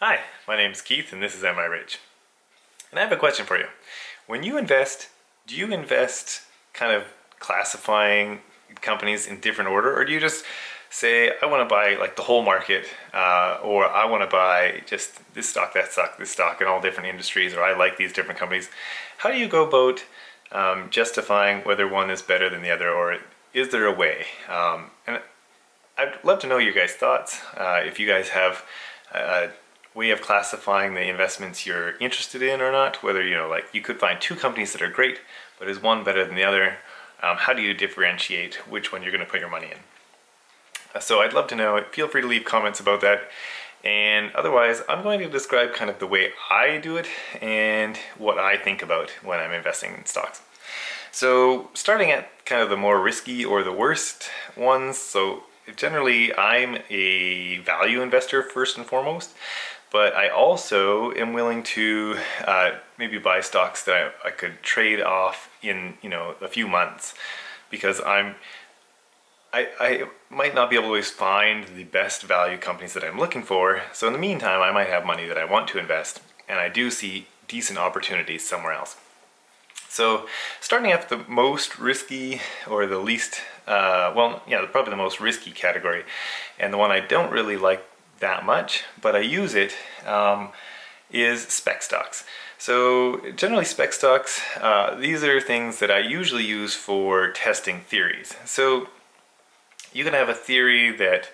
Hi, my name is Keith and this is Am I Rich? And I have a question for you. When you invest, do you invest kind of classifying companies in different order, or do you just say, I want to buy like the whole market, or I want to buy just this stock, that stock, this stock in all different industries, or I like these different companies? How do you go about justifying whether one is better than the other, or is there a way? And I'd love to know your guys' thoughts. If you guys have a way of classifying the investments you're interested in or not, whether, like you could find two companies that are great, but is one better than the other? How do you differentiate which one you're going to put your money in? So I'd love to know. Feel free to leave comments about that. And otherwise, I'm going to describe kind of the way I do it and what I think about when I'm investing in stocks. So starting at kind of the more risky or the worst ones. So generally, I'm a value investor first and foremost, but I also am willing to maybe buy stocks that I could trade off in a few months, because I might not be able to always find the best value companies that I'm looking for. So in the meantime, I might have money that I want to invest, and I do see decent opportunities somewhere else. So starting at the most risky, or the least, probably the most risky category, and the one I don't really like that much, but I use it, is spec stocks. So generally spec stocks, these are things that I usually use for testing theories. So you can have a theory that,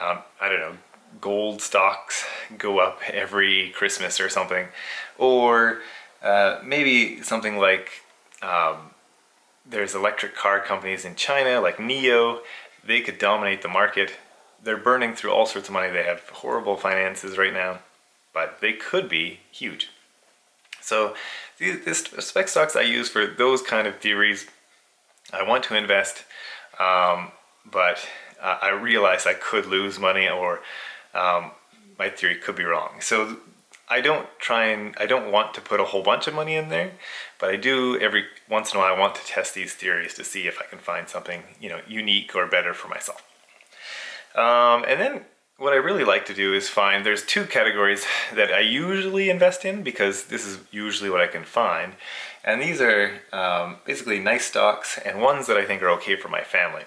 I don't know, gold stocks go up every Christmas or something, or maybe something like there's electric car companies in China like NIO. They could dominate the market. They're burning through all sorts of money. They have horrible finances right now, but they could be huge. So these spec stocks I use for those kind of theories. I want to invest, but I realize I could lose money, or my theory could be wrong. So I don't want to put a whole bunch of money in there, but I do every once in a while. I want to test these theories to see if I can find something unique or better for myself. And then what I really like to do is there's two categories that I usually invest in, because this is usually what I can find. And these are basically nice stocks and ones that I think are okay for my family.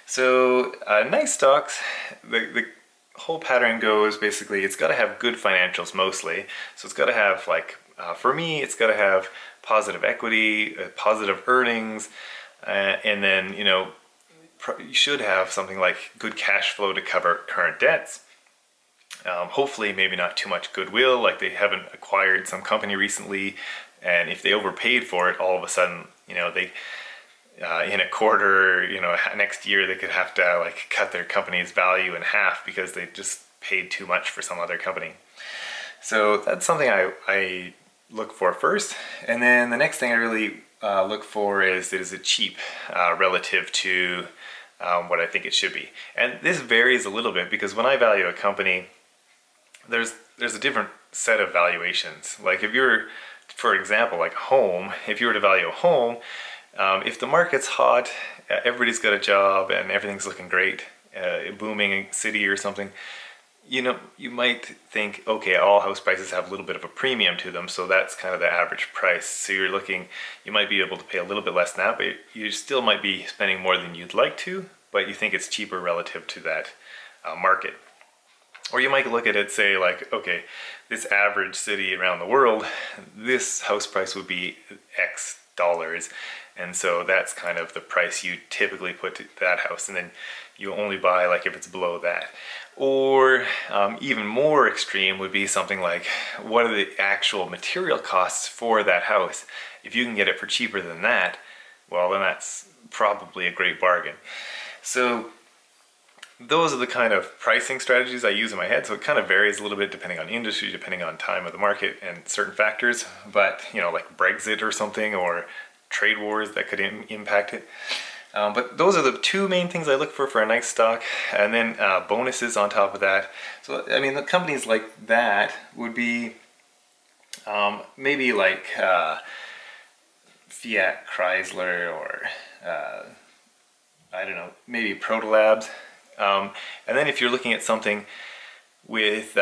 So nice stocks, the whole pattern goes basically, it's got to have good financials mostly. So it's got to have, like, for me, it's got to have positive equity, positive earnings, and then, you should have something like good cash flow to cover current debts. Hopefully maybe not too much goodwill, like they haven't acquired some company recently, and if they overpaid for it, all of a sudden, they in a quarter, next year they could have to like cut their company's value in half because they just paid too much for some other company. So that's something I look for first. And then the next thing I really look for is it cheap relative to what I think it should be. And this varies a little bit, because when I value a company, there's a different set of valuations. Like if you're, for example, like a home, if you were to value a home, if the market's hot, everybody's got a job and everything's looking great, a booming city or something, you might think, okay, all house prices have a little bit of a premium to them, so that's kind of the average price. So you might be able to pay a little bit less than that, but you still might be spending more than you'd like to, but you think it's cheaper relative to that market. Or you might look at it, say like, okay, this average city around the world, this house price would be X dollars, and so that's kind of the price you typically put to that house, and then you only buy like if it's below that. Or even more extreme would be something like, what are the actual material costs for that house? If you can get it for cheaper than that, well, then that's probably a great bargain. So those are the kind of pricing strategies I use in my head. So it kind of varies a little bit depending on industry, depending on time of the market and certain factors. But, like Brexit or something, or trade wars that could impact it. But those are the two main things I look for a nice stock, and then bonuses on top of that. So, I mean, the companies like that would be maybe like Fiat Chrysler, or I don't know, maybe Protolabs. And then if you're looking at something with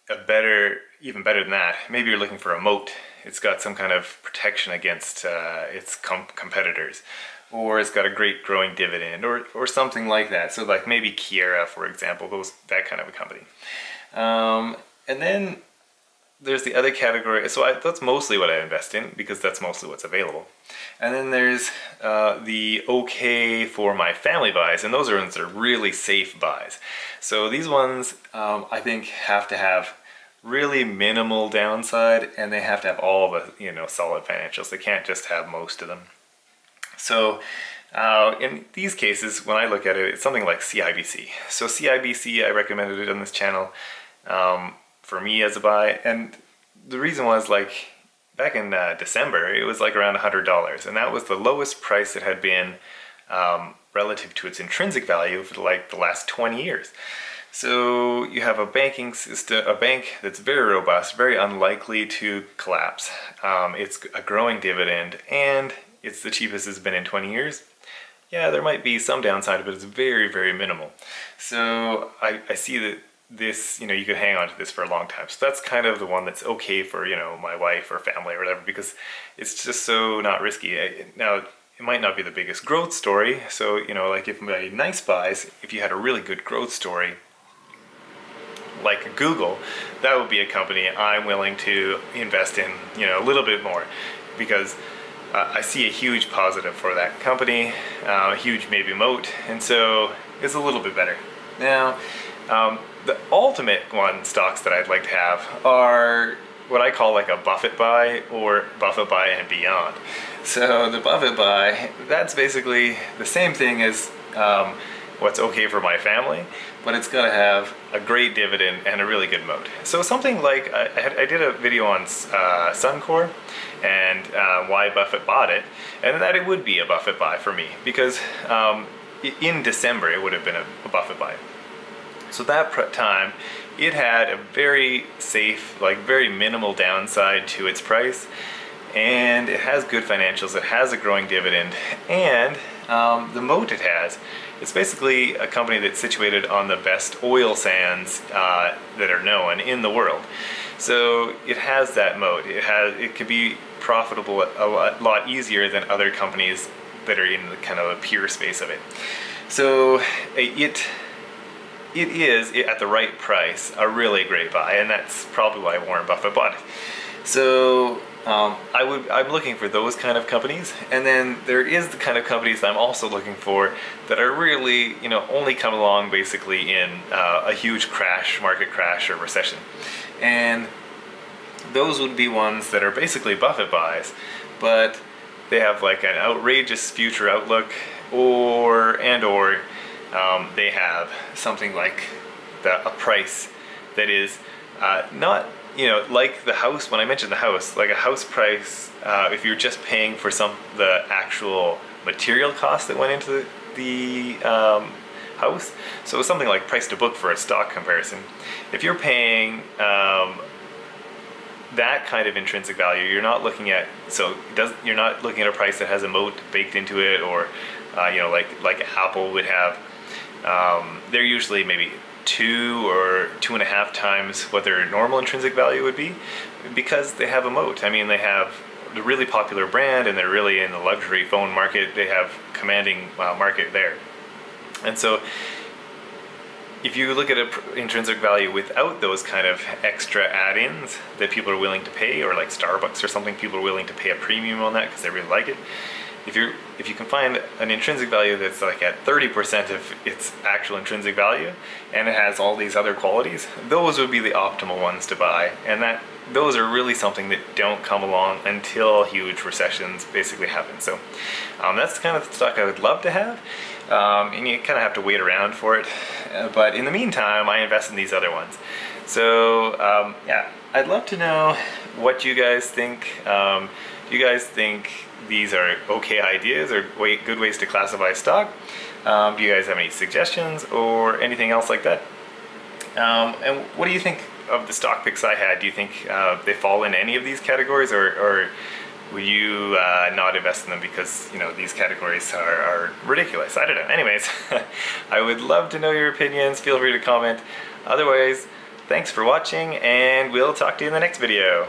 even better than that, maybe you're looking for a moat. It's got some kind of protection against its competitors, or it's got a great growing dividend, or something like that. So like maybe Keyera, for example, that kind of a company. And then there's the other category. So that's mostly what I invest in because that's mostly what's available. And then there's the okay for my family buys, and those are ones that are really safe buys. So these ones I think have to have really minimal downside, and they have to have all the solid financials. They can't just have most of them. So in these cases, when I look at it, it's something like CIBC. So CIBC, I recommended it on this channel for me as a buy, and the reason was like back in December, it was like around $100, and that was the lowest price it had been relative to its intrinsic value for like the last 20 years. So you have a banking system, a bank that's very robust, very unlikely to collapse. It's a growing dividend, and it's the cheapest it's been in 20 years. Yeah, there might be some downside, but it's very, very minimal. So I see that this, you could hang on to this for a long time. So that's kind of the one that's okay for, my wife or family or whatever, because it's just so not risky. Now, it might not be the biggest growth story. So, like if my nice buys, if you had a really good growth story, like Google, that would be a company I'm willing to invest in, a little bit more, because I see a huge positive for that company, a huge maybe moat, and so it's a little bit better. Now, the ultimate stocks that I'd like to have are what I call like a Buffett buy, or Buffett buy and beyond. So the Buffett buy, that's basically the same thing as what's okay for my family, but it's got to have a great dividend and a really good moat. So something like, I did a video on Suncor and why Buffett bought it, and that it would be a Buffett buy for me, because in December it would have been a Buffett buy. So that time, it had a very safe, like very minimal downside to its price, and it has good financials, it has a growing dividend, and the moat it has, it's basically a company that's situated on the best oil sands that are known in the world. So it has that moat. It can be profitable a lot easier than other companies that are in the kind of a pure space of it. So it is, at the right price, a really great buy, and that's probably why Warren Buffett bought it. So I'm looking for those kind of companies, and then there is the kind of companies that I'm also looking for that are really, only come along basically in a huge market crash or recession. And those would be ones that are basically Buffett buys, but they have like an outrageous future outlook, or they have something like a price that is not, like the house. When I mentioned the house, like a house price, if you're just paying for the actual material cost that went into the house, so something like price to book for a stock comparison, if you're paying that kind of intrinsic value, you're not looking at you're not looking at a price that has a moat baked into it, or like Apple would have. They're usually maybe 2 or 2.5 times what their normal intrinsic value would be, because they have a moat. I mean, they have the really popular brand, and they're really in the luxury phone market. They have commanding market there. And so if you look at an intrinsic value without those kind of extra add-ins that people are willing to pay, or like Starbucks or something, people are willing to pay a premium on that because they really like it. If you can find an intrinsic value that's like at 30% of its actual intrinsic value, and it has all these other qualities, those would be the optimal ones to buy. And those are really something that don't come along until huge recessions basically happen. So that's the kind of stock I would love to have, and you kind of have to wait around for it. But in the meantime, I invest in these other ones. So yeah, I'd love to know what you guys think. Do you guys think these are okay ideas, or good ways to classify stock? Do you guys have any suggestions or anything else like that? And what do you think of the stock picks I had? Do you think they fall in any of these categories, or will you not invest in them because these categories are ridiculous? I don't know. Anyways, I would love to know your opinions. Feel free to comment. Otherwise, Thanks for watching, and we'll talk to you in the next video.